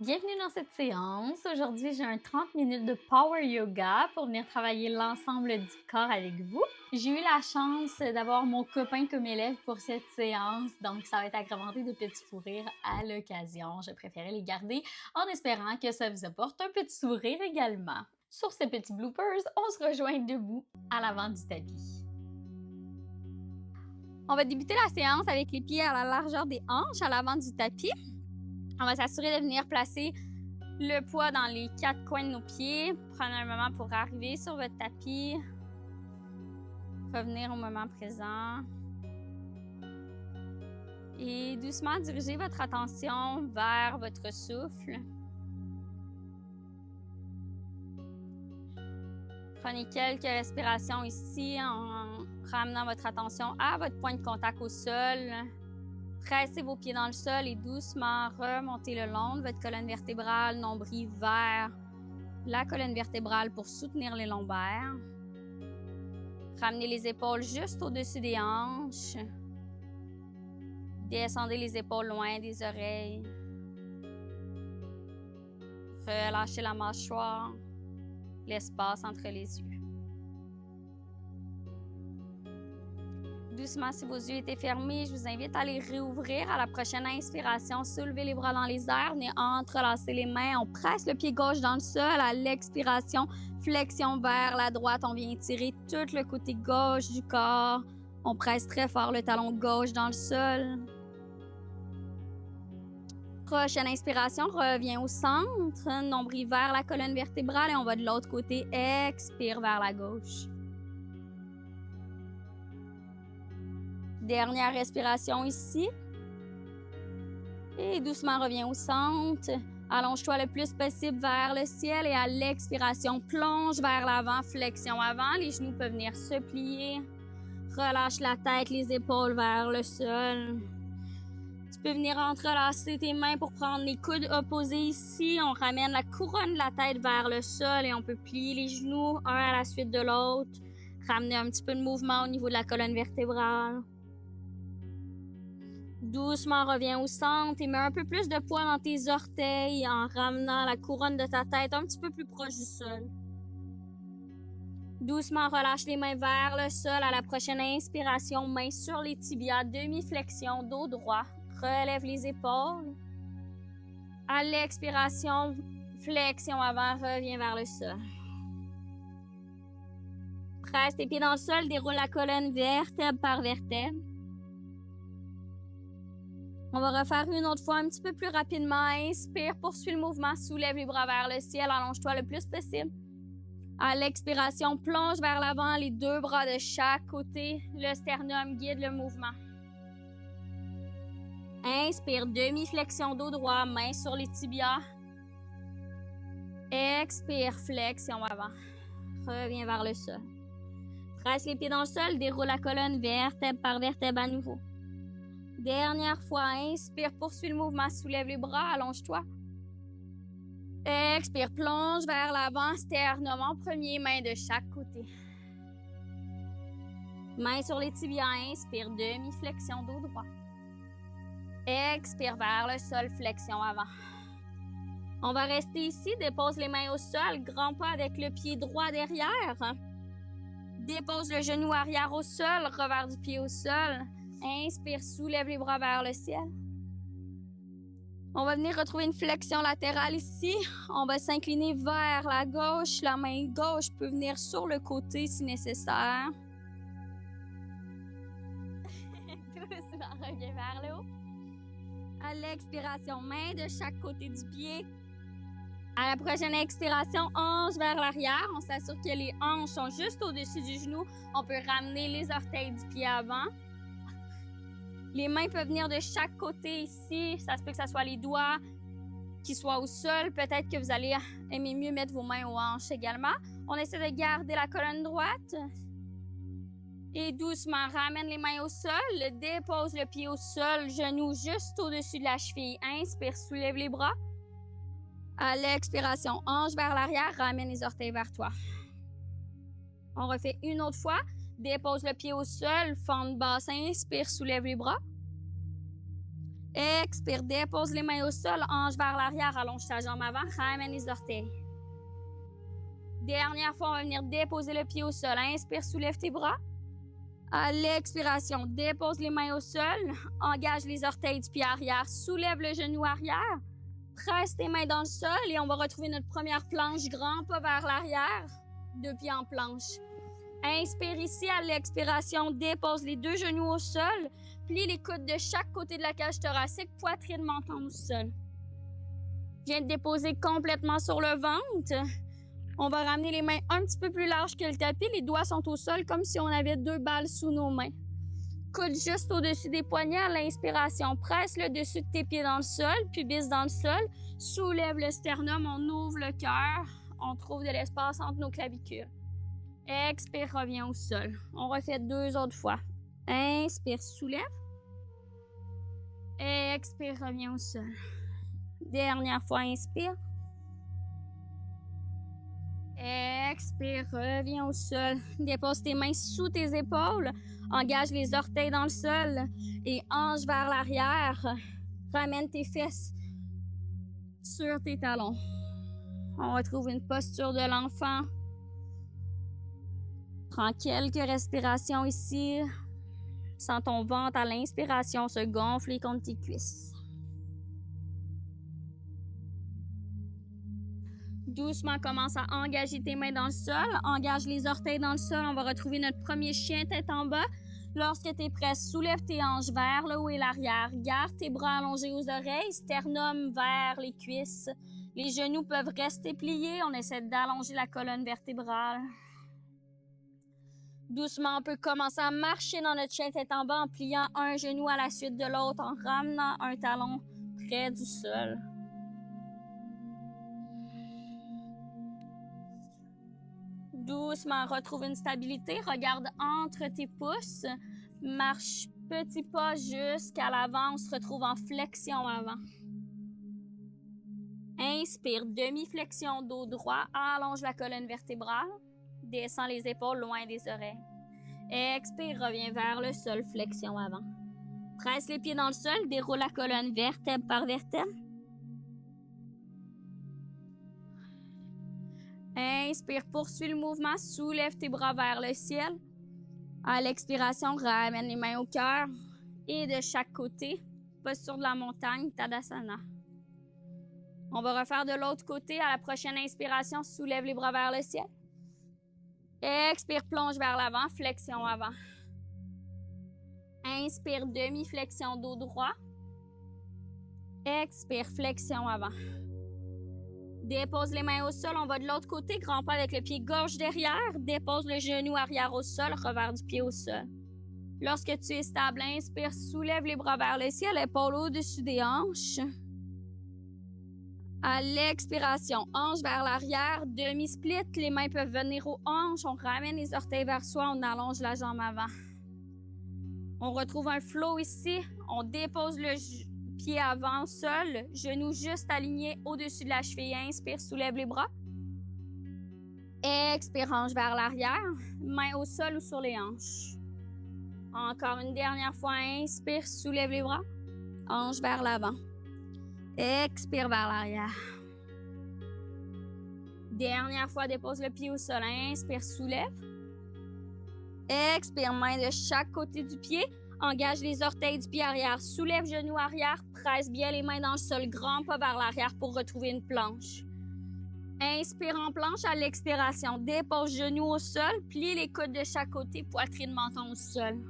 Bienvenue dans cette séance. Aujourd'hui, j'ai un 30 minutes de Power Yoga pour venir travailler l'ensemble du corps avec vous. J'ai eu la chance d'avoir mon copain comme élève pour cette séance, donc ça va être agrémenté de petits fous rires à l'occasion. Je préférais les garder en espérant que ça vous apporte un petit sourire également. Sur ces petits bloopers, on se rejoint debout à l'avant du tapis. On va débuter la séance avec les pieds à la largeur des hanches à l'avant du tapis. On va s'assurer de venir placer le poids dans les quatre coins de nos pieds. Prenez un moment pour arriver sur votre tapis. Revenir au moment présent. Et doucement dirigez votre attention vers votre souffle. Prenez quelques respirations ici en ramenant votre attention à votre point de contact au sol. Pressez vos pieds dans le sol et doucement remontez le long de votre colonne vertébrale, nombril vers la colonne vertébrale pour soutenir les lombaires. Ramenez les épaules juste au-dessus des hanches. Descendez les épaules loin des oreilles. Relâchez la mâchoire, l'espace entre les yeux. Doucement, si vos yeux étaient fermés, je vous invite à les réouvrir. À la prochaine inspiration, soulevez les bras dans les airs, venez entrelacer les mains. On presse le pied gauche dans le sol. À l'expiration, flexion vers la droite. On vient étirer tout le côté gauche du corps. On presse très fort le talon gauche dans le sol. Prochaine inspiration, reviens au centre. Nombril vers la colonne vertébrale et on va de l'autre côté. Expire vers la gauche. Dernière respiration ici. Et doucement, reviens au centre. Allonge-toi le plus possible vers le ciel et à l'expiration, plonge vers l'avant, flexion avant. Les genoux peuvent venir se plier. Relâche la tête, les épaules vers le sol. Tu peux venir entrelacer tes mains pour prendre les coudes opposés ici. On ramène la couronne de la tête vers le sol et on peut plier les genoux un à la suite de l'autre. Ramener un petit peu de mouvement au niveau de la colonne vertébrale. Doucement, reviens au centre et mets un peu plus de poids dans tes orteils en ramenant la couronne de ta tête un petit peu plus proche du sol. Doucement, relâche les mains vers le sol. À la prochaine inspiration, mains sur les tibias, demi-flexion, dos droit. Relève les épaules. À l'expiration, flexion avant, reviens vers le sol. Presse tes pieds dans le sol, déroule la colonne vertèbre par vertèbre. On va refaire une autre fois un petit peu plus rapidement. Inspire, poursuis le mouvement, soulève les bras vers le ciel, allonge-toi le plus possible. À l'expiration, plonge vers l'avant, les deux bras de chaque côté. Le sternum guide le mouvement. Inspire, demi-flexion dos droit, main sur les tibias. Expire, flexion avant. Reviens vers le sol. Presse les pieds dans le sol, déroule la colonne vertèbre par vertèbre à nouveau. Dernière fois, inspire, poursuis le mouvement, soulève les bras, allonge-toi. Expire, plonge vers l'avant, sternum en premier, main de chaque côté. Main sur les tibias, inspire, demi-flexion dos droit. Expire vers le sol, flexion avant. On va rester ici, dépose les mains au sol, grand pas avec le pied droit derrière. Dépose le genou arrière au sol, revers du pied au sol. Inspire, soulève les bras vers le ciel. On va venir retrouver une flexion latérale ici. On va s'incliner vers la gauche. La main gauche peut venir sur le côté si nécessaire. Doucement, reviens vers le haut. À l'expiration, main de chaque côté du pied. À la prochaine expiration, hanche vers l'arrière. On s'assure que les hanches sont juste au-dessus du genou. On peut ramener les orteils du pied avant. Les mains peuvent venir de chaque côté ici. Ça se peut que ce soit les doigts qui soient au sol. Peut-être que vous allez aimer mieux mettre vos mains aux hanches également. On essaie de garder la colonne droite. Et doucement, ramène les mains au sol. Dépose le pied au sol, genou juste au-dessus de la cheville. Inspire, soulève les bras. À l'expiration, hanche vers l'arrière, ramène les orteils vers toi. On refait une autre fois. Dépose le pied au sol, fente basse, inspire, soulève les bras. Expire, dépose les mains au sol, hanche vers l'arrière, allonge ta jambe avant, ramène les orteils. Dernière fois, on va venir déposer le pied au sol. Inspire, soulève tes bras. À l'expiration, dépose les mains au sol, engage les orteils du pied arrière, soulève le genou arrière, presse tes mains dans le sol et on va retrouver notre première planche, grand pas vers l'arrière, deux pieds en planche. Inspire ici, à l'expiration, dépose les deux genoux au sol, plie les coudes de chaque côté de la cage thoracique, poitrine, menton au sol. Viens de déposer complètement sur le ventre. On va ramener les mains un petit peu plus larges que le tapis. Les doigts sont au sol comme si on avait deux balles sous nos mains. Coude juste au-dessus des poignets à l'inspiration. Presse le dessus de tes pieds dans le sol, pubis dans le sol. Soulève le sternum, on ouvre le cœur. On trouve de l'espace entre nos clavicules. Expire, reviens au sol. On refait deux autres fois. Inspire, soulève. Expire, reviens au sol. Dernière fois, inspire. Expire, reviens au sol. Dépose tes mains sous tes épaules. Engage les orteils dans le sol et hanche vers l'arrière. Ramène tes fesses sur tes talons. On retrouve une posture de l'enfant. Prends quelques respirations ici. Sens ton ventre à l'inspiration se gonfler contre tes cuisses. Doucement, commence à engager tes mains dans le sol. Engage les orteils dans le sol. On va retrouver notre premier chien tête en bas. Lorsque tu es prêt, soulève tes hanches vers le haut et l'arrière. Garde tes bras allongés aux oreilles. Sternum vers les cuisses. Les genoux peuvent rester pliés. On essaie d'allonger la colonne vertébrale. Doucement, on peut commencer à marcher dans notre chien tête en bas en pliant un genou à la suite de l'autre, en ramenant un talon près du sol. Doucement, retrouve une stabilité. Regarde entre tes pouces. Marche petit pas jusqu'à l'avant. On se retrouve en flexion avant. Inspire, demi-flexion dos droit. Allonge la colonne vertébrale. Descends les épaules loin des oreilles. Expire, reviens vers le sol, flexion avant. Presse les pieds dans le sol. Déroule la colonne vertèbre par vertèbre. Inspire, poursuis le mouvement, soulève tes bras vers le ciel. À l'expiration, ramène les mains au cœur et de chaque côté, posture de la montagne, Tadasana. On va refaire de l'autre côté. À la prochaine inspiration, soulève les bras vers le ciel. Expire, plonge vers l'avant, flexion avant. Inspire, demi-flexion dos droit. Expire, flexion avant. Dépose les mains au sol, on va de l'autre côté, grand pas avec le pied gauche derrière. Dépose le genou arrière au sol, revers du pied au sol. Lorsque tu es stable, inspire, soulève les bras vers le ciel, épaule au-dessus des hanches. À l'expiration, hanche vers l'arrière, demi-split, les mains peuvent venir aux hanches, on ramène les orteils vers soi, on allonge la jambe avant. On retrouve un flow ici, on dépose le pied avant au sol, genou juste aligné au-dessus de la cheville. Inspire, soulève les bras. Expire, hanche vers l'arrière, main au sol ou sur les hanches. Encore une dernière fois, inspire, soulève les bras, hanche vers l'avant. Expire vers l'arrière. Dernière fois, dépose le pied au sol. Inspire, soulève. Expire, main de chaque côté du pied. Engage les orteils du pied arrière. Soulève genou arrière. Presse bien les mains dans le sol. Grand pas vers l'arrière pour retrouver une planche. Inspire en planche à l'expiration. Dépose genou au sol. Plie les coudes de chaque côté. Poitrine, menton au sol.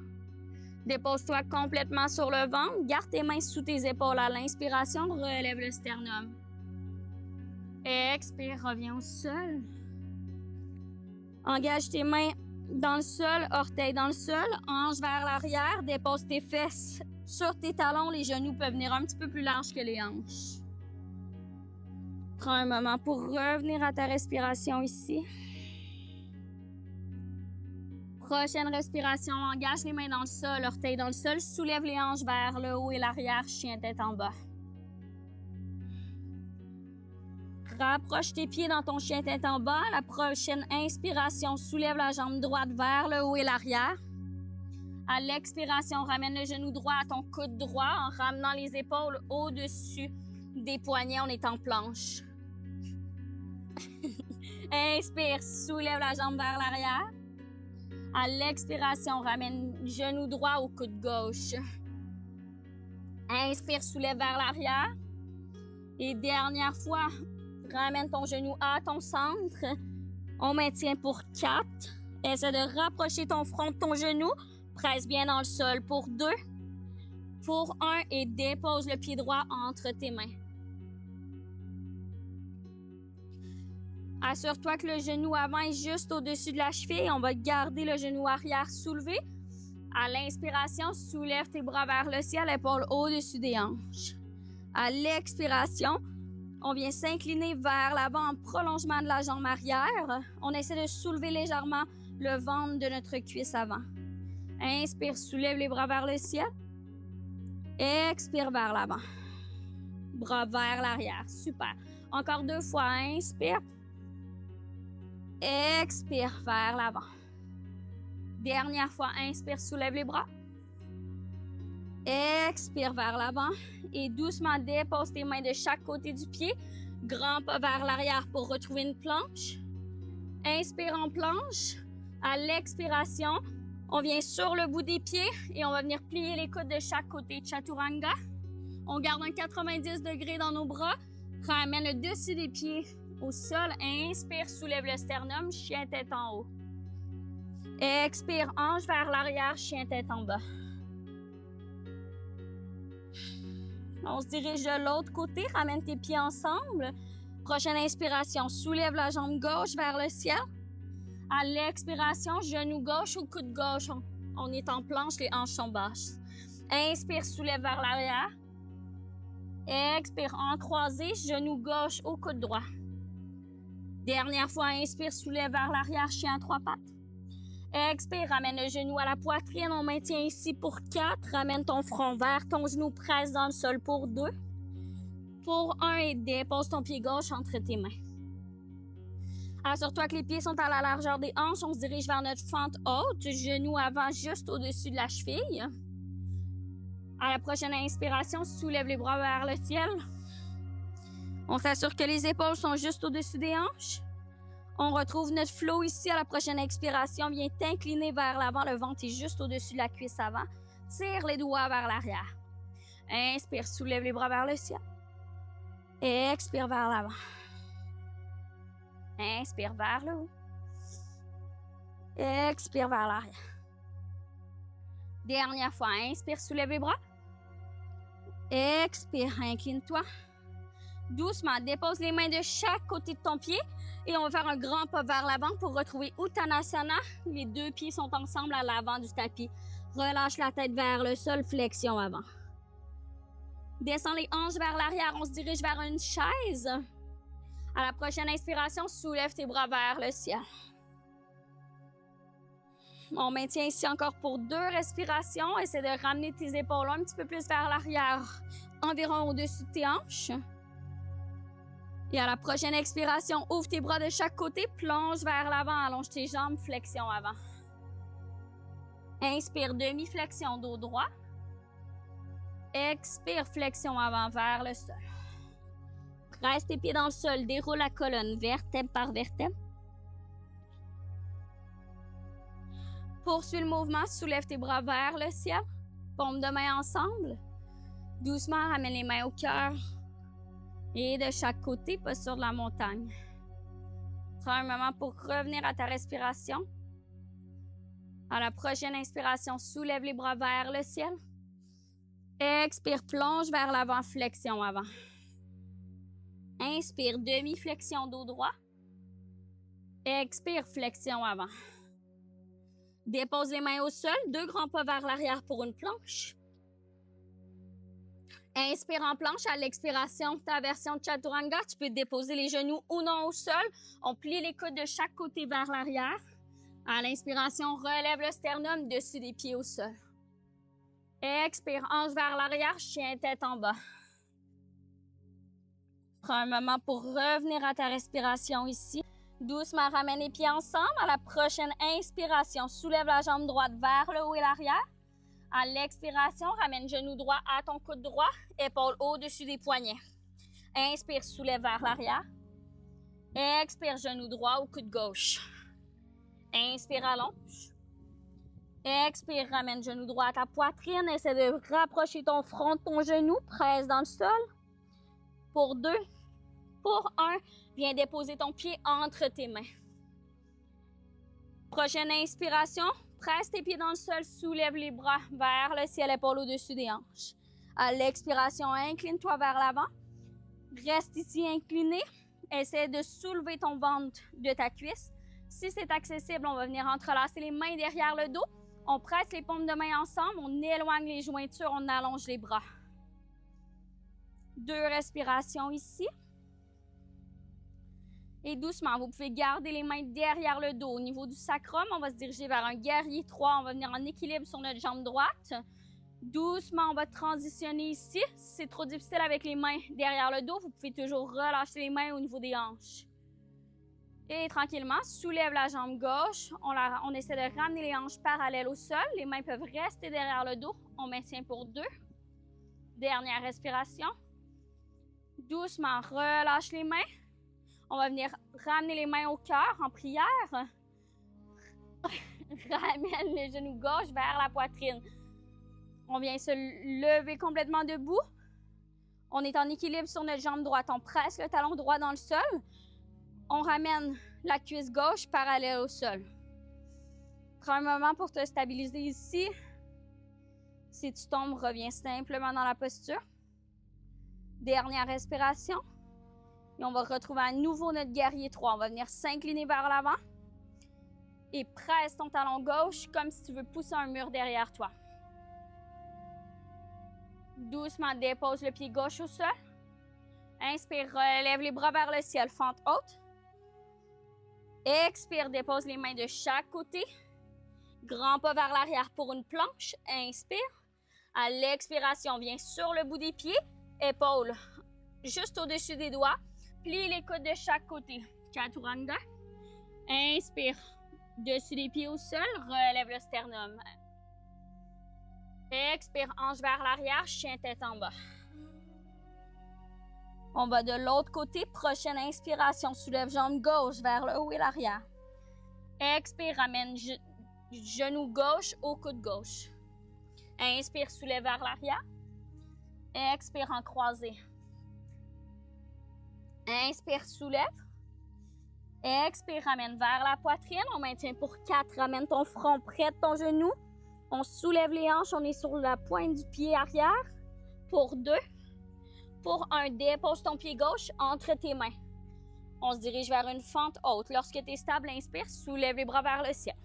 Dépose-toi complètement sur le ventre. Garde tes mains sous tes épaules à l'inspiration. Relève le sternum. Expire, reviens au sol. Engage tes mains dans le sol, orteils dans le sol. Hanche vers l'arrière. Dépose tes fesses sur tes talons. Les genoux peuvent venir un petit peu plus larges que les hanches. Prends un moment pour revenir à ta respiration ici. Prochaine respiration, engage les mains dans le sol, orteils dans le sol, soulève les hanches vers le haut et l'arrière, chien tête en bas. Rapproche tes pieds dans ton chien tête en bas. La prochaine inspiration, soulève la jambe droite vers le haut et l'arrière. À l'expiration, ramène le genou droit à ton coude droit en ramenant les épaules au-dessus des poignets. On est en planche. Inspire, soulève la jambe vers l'arrière. À l'expiration, ramène le genou droit au coude gauche. Inspire, soulève vers l'arrière. Et dernière fois, ramène ton genou à ton centre. On maintient pour 4. Essaie de rapprocher ton front de ton genou. Presse bien dans le sol pour 2. Pour 1 et dépose le pied droit entre tes mains. Assure-toi que le genou avant est juste au-dessus de la cheville. On va garder le genou arrière soulevé. À l'inspiration, soulève tes bras vers le ciel, épaule au-dessus des hanches. À l'expiration, on vient s'incliner vers l'avant en prolongement de la jambe arrière. On essaie de soulever légèrement le ventre de notre cuisse avant. Inspire, soulève les bras vers le ciel. Expire vers l'avant. Bras vers l'arrière. Super. Encore 2 fois. Inspire. Expire vers l'avant. Dernière fois. Inspire, soulève les bras. Expire vers l'avant. Et doucement, dépose tes mains de chaque côté du pied. Grand pas vers l'arrière pour retrouver une planche. Inspire en planche. À l'expiration, on vient sur le bout des pieds et on va venir plier les coudes de chaque côté. Chaturanga. On garde un 90 degrés dans nos bras. Ramène le dessus des pieds au sol. Inspire, soulève le sternum. Chien tête en haut. Expire, hanche vers l'arrière. Chien tête en bas. On se dirige de l'autre côté. Ramène tes pieds ensemble. Prochaine inspiration. Soulève la jambe gauche vers le ciel. À l'expiration, genou gauche ou coude gauche. On est en planche, les hanches sont basses. Inspire, soulève vers l'arrière. Expire, en croisé, genou gauche au coude droit. Dernière fois, inspire, soulève vers l'arrière, chien à 3 pattes. Expire, ramène le genou à la poitrine. On maintient ici pour 4. Ramène ton front vers ton genou, presse dans le sol pour 2. Pour 1 et dépose ton pied gauche entre tes mains. Assure-toi que les pieds sont à la largeur des hanches. On se dirige vers notre fente haute. Genou avant juste au-dessus de la cheville. À la prochaine inspiration, soulève les bras vers le ciel. On s'assure que les épaules sont juste au-dessus des hanches. On retrouve notre flow ici. À la prochaine expiration, viens t'incliner vers l'avant. Le ventre est juste au-dessus de la cuisse avant. Tire les doigts vers l'arrière. Inspire, soulève les bras vers le ciel. Et expire vers l'avant. Inspire vers le haut. Expire vers l'arrière. Dernière fois, inspire, soulève les bras. Expire, incline-toi. Doucement, dépose les mains de chaque côté de ton pied et on va faire un grand pas vers l'avant pour retrouver Uttanasana. Les 2 pieds sont ensemble à l'avant du tapis. Relâche la tête vers le sol, flexion avant. Descends les hanches vers l'arrière, on se dirige vers une chaise. À la prochaine inspiration, soulève tes bras vers le ciel. On maintient ici encore pour 2 respirations. Essaie de ramener tes épaules un petit peu plus vers l'arrière, environ au-dessus de tes hanches. Et à la prochaine expiration, ouvre tes bras de chaque côté, plonge vers l'avant, allonge tes jambes, flexion avant. Inspire, demi-flexion, dos droit. Expire, flexion avant vers le sol. Presse tes pieds dans le sol, déroule la colonne, vertèbre par vertèbre. Poursuis le mouvement, soulève tes bras vers le ciel. Paumes de main ensemble. Doucement, ramène les mains au cœur. Et de chaque côté, posture de la montagne. Prends un moment pour revenir à ta respiration. À la prochaine inspiration, soulève les bras vers le ciel. Expire, plonge vers l'avant, flexion avant. Inspire, demi-flexion, dos droit. Expire, flexion avant. Dépose les mains au sol, 2 grands pas vers l'arrière pour une planche. Inspire en planche. À l'expiration, ta version de Chaturanga, tu peux déposer les genoux ou non au sol. On plie les coudes de chaque côté vers l'arrière. À l'inspiration, relève le sternum dessus des pieds au sol. Expire, hanche vers l'arrière, chien tête en bas. Prends un moment pour revenir à ta respiration ici. Doucement, ramène les pieds ensemble. À la prochaine inspiration, soulève la jambe droite vers le haut et l'arrière. À l'expiration, ramène genou droit à ton coude droit, épaule au-dessus des poignets. Inspire, soulève vers l'arrière. Expire, genou droit au coude gauche. Inspire, allonge. Expire, ramène genou droit à ta poitrine. Essaie de rapprocher ton front de ton genou. Presse dans le sol. Pour 2. Pour 1, viens déposer ton pied entre tes mains. Prochaine inspiration, presse tes pieds dans le sol, soulève les bras vers le ciel, épaule au-dessus des hanches. À l'expiration, incline-toi vers l'avant. Reste ici incliné. Essaie de soulever ton ventre de ta cuisse. Si c'est accessible, on va venir entrelacer les mains derrière le dos. On presse les paumes de main ensemble, on éloigne les jointures, on allonge les bras. 2 respirations ici. Et doucement, vous pouvez garder les mains derrière le dos. Au niveau du sacrum, on va se diriger vers un guerrier 3. On va venir en équilibre sur notre jambe droite. Doucement, on va transitionner ici. Si c'est trop difficile avec les mains derrière le dos, vous pouvez toujours relâcher les mains au niveau des hanches. Et tranquillement, soulève la jambe gauche. On essaie de ramener les hanches parallèles au sol. Les mains peuvent rester derrière le dos. On maintient pour 2. Dernière respiration. Doucement, relâche les mains. On va venir ramener les mains au cœur en prière. Ramène le genou gauche vers la poitrine. On vient se lever complètement debout. On est en équilibre sur notre jambe droite. On presse le talon droit dans le sol. On ramène la cuisse gauche parallèle au sol. Prends un moment pour te stabiliser ici. Si tu tombes, reviens simplement dans la posture. Dernière respiration. Et on va retrouver à nouveau notre guerrier 3. On va venir s'incliner vers l'avant. Et presse ton talon gauche comme si tu veux pousser un mur derrière toi. Doucement, dépose le pied gauche au sol. Inspire, relève les bras vers le ciel, fente haute. Expire, dépose les mains de chaque côté. Grand pas vers l'arrière pour une planche. Inspire. À l'expiration, viens sur le bout des pieds. Épaules juste au-dessus des doigts. Plie les coudes de chaque côté. Chaturanga. Inspire. Dessus des pieds au sol. Relève le sternum. Expire. Hanche vers l'arrière. Chien tête en bas. On va de l'autre côté. Prochaine inspiration. Soulève jambe gauche vers le haut et l'arrière. Expire. Ramène genou gauche au coude gauche. Inspire. Soulève vers l'arrière. Expire en croisé. Inspire, soulève. Expire, ramène vers la poitrine. On maintient pour 4. Ramène ton front près de ton genou. On soulève les hanches. On est sur la pointe du pied arrière. Pour 2. Pour 1, dépose ton pied gauche entre tes mains. On se dirige vers une fente haute. Lorsque tu es stable, inspire, soulève les bras vers le ciel.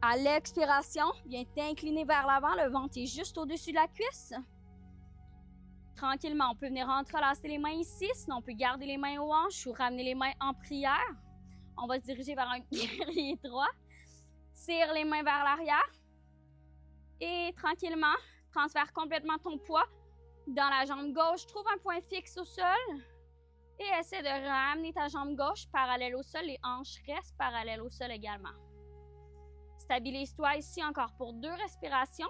À l'expiration, viens t'incliner vers l'avant. Le ventre est juste au-dessus de la cuisse. Tranquillement, on peut venir entrelacer les mains ici, sinon on peut garder les mains aux hanches ou ramener les mains en prière. On va se diriger vers un guerrier droit. Tire les mains vers l'arrière. Et tranquillement, transfère complètement ton poids dans la jambe gauche. Trouve un point fixe au sol. Et essaie de ramener ta jambe gauche parallèle au sol. Les hanches restent parallèles au sol également. Stabilise-toi ici encore pour 2 respirations.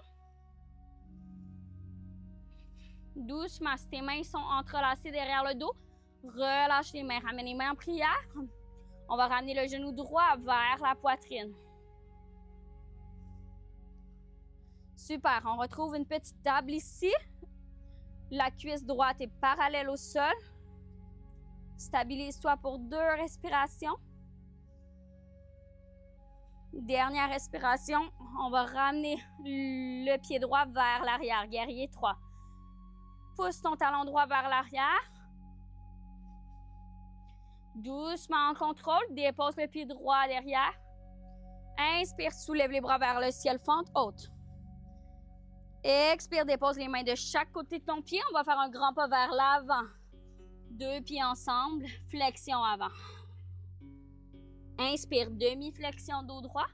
Doucement, si tes mains sont entrelacées derrière le dos, relâche les mains. Ramène les mains en prière. On va ramener le genou droit vers la poitrine. Super, on retrouve une petite table ici. La cuisse droite est parallèle au sol. Stabilise-toi pour 2 respirations. Dernière respiration, on va ramener le pied droit vers l'arrière, guerrier 3. Pousse ton talon droit vers l'arrière. Doucement en contrôle, dépose le pied droit derrière. Inspire, soulève les bras vers le ciel, fente haute. Expire, dépose les mains de chaque côté de ton pied. On va faire un grand pas vers l'avant. 2 pieds ensemble, flexion avant. Inspire, demi-flexion dos droit.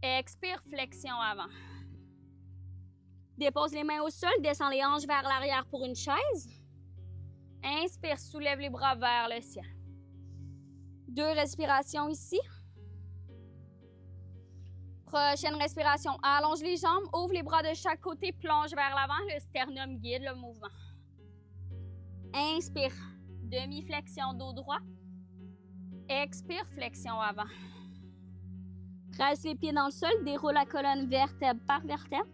Expire, flexion avant. Dépose les mains au sol, descends les hanches vers l'arrière pour une chaise. Inspire, soulève les bras vers le ciel. 2 respirations ici. Prochaine respiration, allonge les jambes, ouvre les bras de chaque côté, plonge vers l'avant, le sternum guide le mouvement. Inspire, demi-flexion dos droit. Expire, flexion avant. Presse les pieds dans le sol, déroule la colonne vertèbre par vertèbre.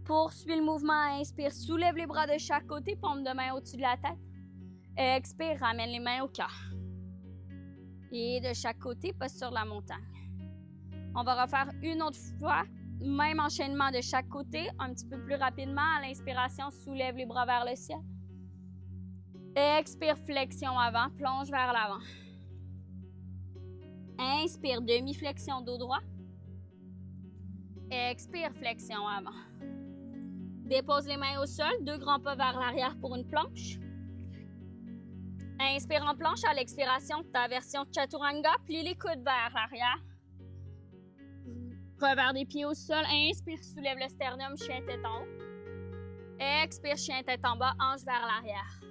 Poursuis le mouvement, inspire, soulève les bras de chaque côté, paume de main au-dessus de la tête. Expire, ramène les mains au cœur. Et de chaque côté, posture de la montagne. On va refaire une autre fois, même enchaînement de chaque côté, un petit peu plus rapidement. À l'inspiration, soulève les bras vers le ciel. Expire, flexion avant, plonge vers l'avant. Inspire, demi-flexion dos droit. Expire, flexion avant. Dépose les mains au sol, 2 grands pas vers l'arrière pour une planche. Inspire en planche, à l'expiration, ta version Chaturanga, plie les coudes vers l'arrière. Revers des pieds au sol, inspire, soulève le sternum, chien tête en haut. Expire, chien tête en bas, hanche vers l'arrière.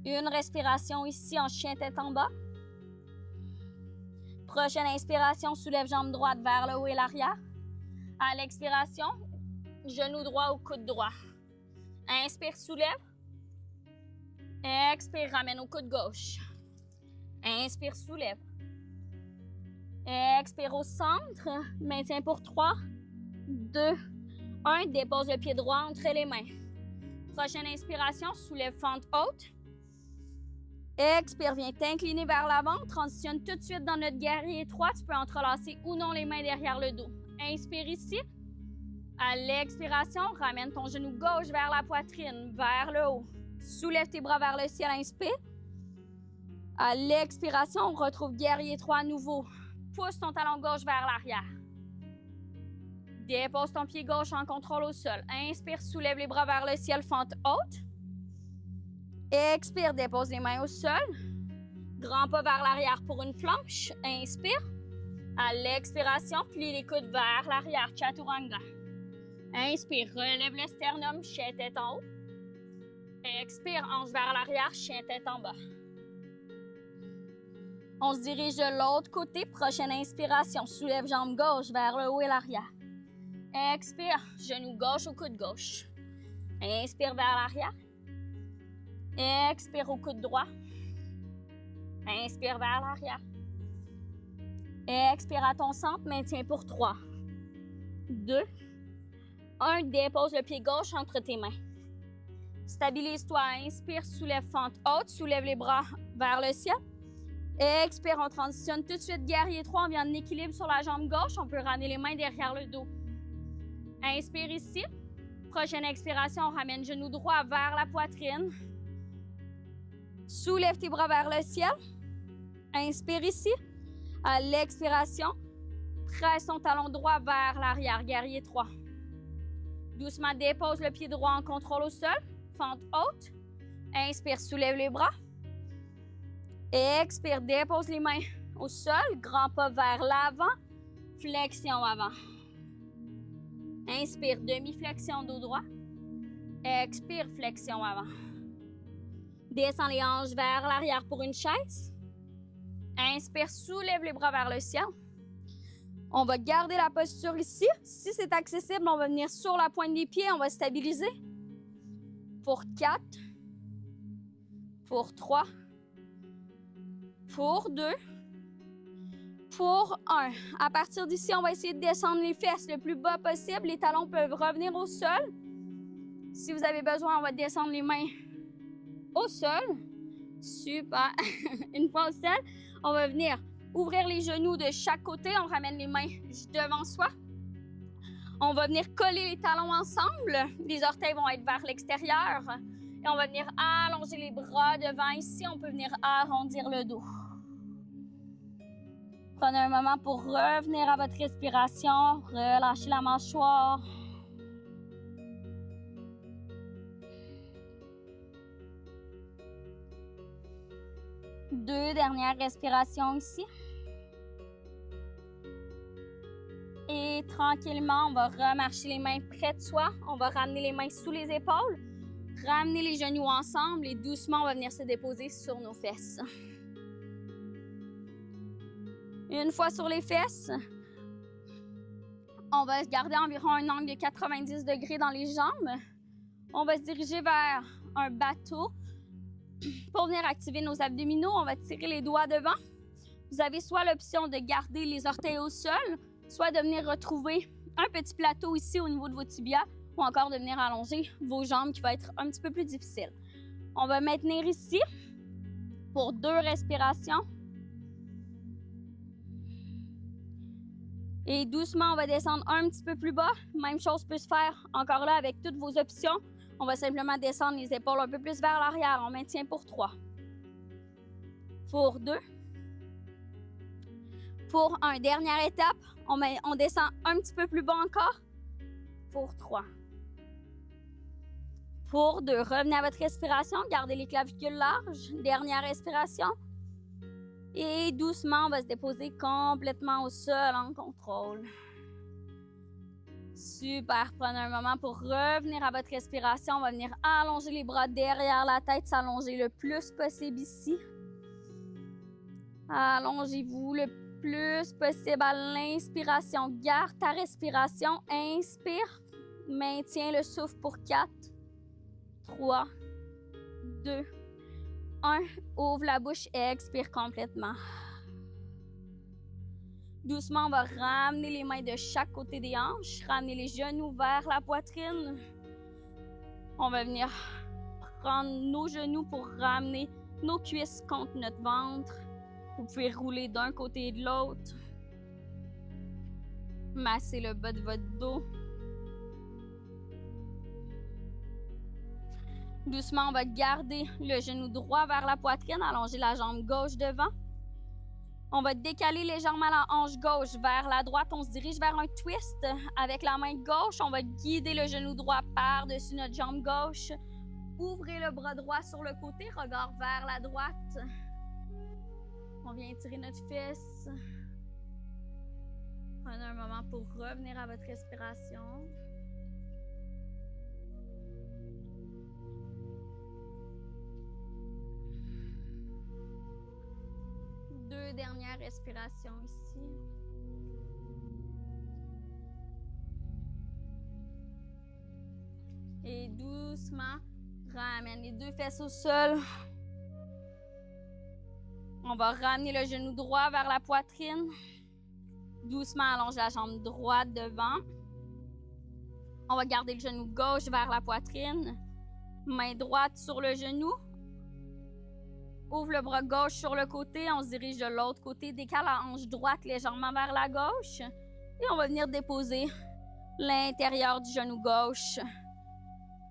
Une respiration ici en chien tête en bas. Prochaine inspiration, soulève jambe droite vers le haut et l'arrière. À l'expiration, genou droit au coude droit. Inspire, soulève. Expire, ramène au coude gauche. Inspire, soulève. Expire au centre. Maintien pour 3, 2, 1. Dépose le pied droit entre les mains. Prochaine inspiration, soulève fente haute. Expire, viens t'incliner vers l'avant. Transitionne tout de suite dans notre guerrier étroit. Tu peux entrelacer ou non les mains derrière le dos. Inspire ici. À l'expiration, ramène ton genou gauche vers la poitrine, vers le haut. Soulève tes bras vers le ciel, inspire. À l'expiration, on retrouve guerrier étroit à nouveau. Pousse ton talon gauche vers l'arrière. Dépose ton pied gauche en contrôle au sol. Inspire, soulève les bras vers le ciel, fente haute. Expire, dépose les mains au sol. Grand pas vers l'arrière pour une planche. Inspire. À l'expiration, plie les coudes vers l'arrière, Chaturanga. Inspire, relève le sternum, chien tête en haut. Expire, hanche vers l'arrière, chien tête en bas. On se dirige de l'autre côté. Prochaine inspiration, soulève jambe gauche vers le haut et l'arrière. Expire, genou gauche au coude gauche. Inspire vers l'arrière. Expire au coude droit. Inspire vers l'arrière. Expire à ton centre, maintien pour 3, 2, 1. Dépose le pied gauche entre tes mains. Stabilise-toi, inspire, soulève fente haute, soulève les bras vers le ciel. Expire, on transitionne tout de suite, guerrier 3, on vient en équilibre sur la jambe gauche, on peut ramener les mains derrière le dos. Inspire ici. Prochaine expiration, on ramène genou droit vers la poitrine. Soulève tes bras vers le ciel. Inspire ici. À l'expiration, presse ton talon droit vers l'arrière, guerrier 3. Doucement, dépose le pied droit en contrôle au sol. Fente haute. Inspire, soulève les bras. Expire, dépose les mains au sol. Grand pas vers l'avant. Flexion avant. Inspire, demi-flexion dos droit. Expire, flexion avant. Descends les hanches vers l'arrière pour une chaise. Inspire, soulève les bras vers le ciel. On va garder la posture ici. Si c'est accessible, on va venir sur la pointe des pieds. On va stabiliser. Pour 4. Pour 3. Pour 2. Pour 1. À partir d'ici, on va essayer de descendre les fesses le plus bas possible. Les talons peuvent revenir au sol. Si vous avez besoin, on va descendre les mains au sol. Super. Une fois au sol, on va venir ouvrir les genoux de chaque côté. On ramène les mains devant soi. On va venir coller les talons ensemble. Les orteils vont être vers l'extérieur. Et on va venir allonger les bras devant. Ici, on peut venir arrondir le dos. Prenez un moment pour revenir à votre respiration. Relâchez la mâchoire. Deux dernières respirations ici. Et tranquillement, on va remarcher les mains près de soi. On va ramener les mains sous les épaules. Ramener les genoux ensemble et doucement, on va venir se déposer sur nos fesses. Une fois sur les fesses, on va garder environ un angle de 90 degrés dans les jambes. On va se diriger vers un bateau. Pour venir activer nos abdominaux, on va tirer les doigts devant. Vous avez soit l'option de garder les orteils au sol, soit de venir retrouver un petit plateau ici au niveau de vos tibias, ou encore de venir allonger vos jambes qui va être un petit peu plus difficile. On va maintenir ici pour 2 respirations. Et doucement, on va descendre un petit peu plus bas. Même chose peut se faire encore là avec toutes vos options. On va simplement descendre les épaules un peu plus vers l'arrière. On maintient pour 3. Pour 2. Pour une dernière étape, on descend un petit peu plus bas encore. Pour 3. Pour 2. Revenez à votre respiration. Gardez les clavicules larges. Dernière respiration. Et doucement, on va se déposer complètement au sol en contrôle. Super. Prenez un moment pour revenir à votre respiration. On va venir allonger les bras derrière la tête, s'allonger le plus possible ici. Allongez-vous le plus possible à l'inspiration. Garde ta respiration. Inspire. Maintiens le souffle pour 4, 3, 2, 1. Ouvre la bouche et expire complètement. Doucement, on va ramener les mains de chaque côté des hanches. Ramener les genoux vers la poitrine. On va venir prendre nos genoux pour ramener nos cuisses contre notre ventre. Vous pouvez rouler d'un côté et de l'autre. Massez le bas de votre dos. Doucement, on va garder le genou droit vers la poitrine, allonger la jambe gauche devant. On va décaler légèrement la hanche gauche vers la droite. On se dirige vers un twist. Avec la main gauche, on va guider le genou droit par-dessus notre jambe gauche. Ouvrez le bras droit sur le côté, regard vers la droite. On vient étirer notre fesse. Prenez un moment pour revenir à votre respiration. Deux dernières respirations ici. Et doucement, ramène les 2 fesses au sol. On va ramener le genou droit vers la poitrine. Doucement, allonge la jambe droite devant. On va garder le genou gauche vers la poitrine. Main droite sur le genou. Ouvre le bras gauche sur le côté. On se dirige de l'autre côté. Décale la hanche droite légèrement vers la gauche. Et on va venir déposer l'intérieur du genou gauche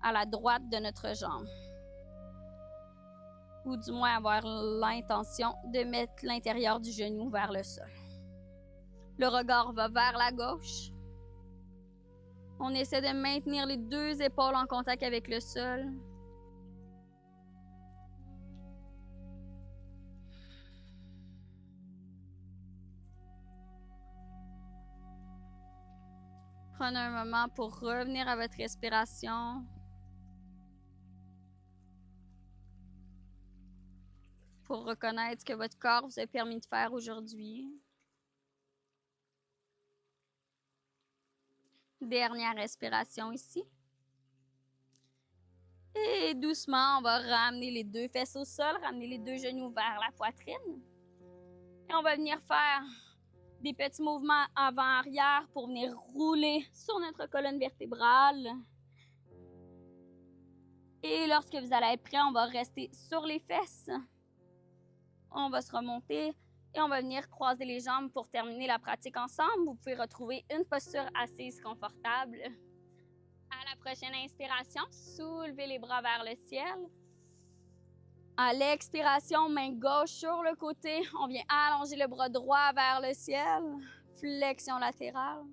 à la droite de notre jambe. Ou du moins avoir l'intention de mettre l'intérieur du genou vers le sol. Le regard va vers la gauche. On essaie de maintenir les 2 épaules en contact avec le sol. Prenez un moment pour revenir à votre respiration. Pour reconnaître ce que votre corps vous a permis de faire aujourd'hui. Dernière respiration ici. Et doucement, on va ramener les 2 fesses au sol, ramener les 2 genoux vers la poitrine. Et on va venir faire des petits mouvements avant-arrière pour venir rouler sur notre colonne vertébrale. Et lorsque vous allez être prêt, on va rester sur les fesses. On va se remonter et on va venir croiser les jambes pour terminer la pratique ensemble. Vous pouvez retrouver une posture assise confortable. À la prochaine inspiration, soulevez les bras vers le ciel. À l'expiration, main gauche sur le côté. On vient allonger le bras droit vers le ciel. Flexion latérale.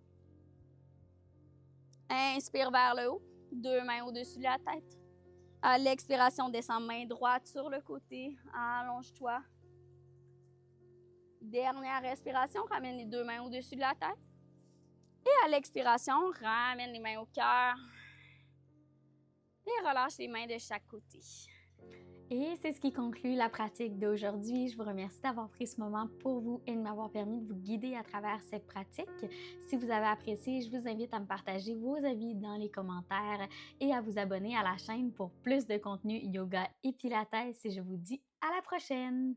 Inspire vers le haut. 2 mains au-dessus de la tête. À l'expiration, descends main droite sur le côté. Allonge-toi. Dernière respiration, ramène les 2 mains au-dessus de la tête. Et à l'expiration, ramène les mains au cœur. Et relâche les mains de chaque côté. Et c'est ce qui conclut la pratique d'aujourd'hui. Je vous remercie d'avoir pris ce moment pour vous et de m'avoir permis de vous guider à travers cette pratique. Si vous avez apprécié, je vous invite à me partager vos avis dans les commentaires et à vous abonner à la chaîne pour plus de contenu yoga et pilates. Et je vous dis à la prochaine!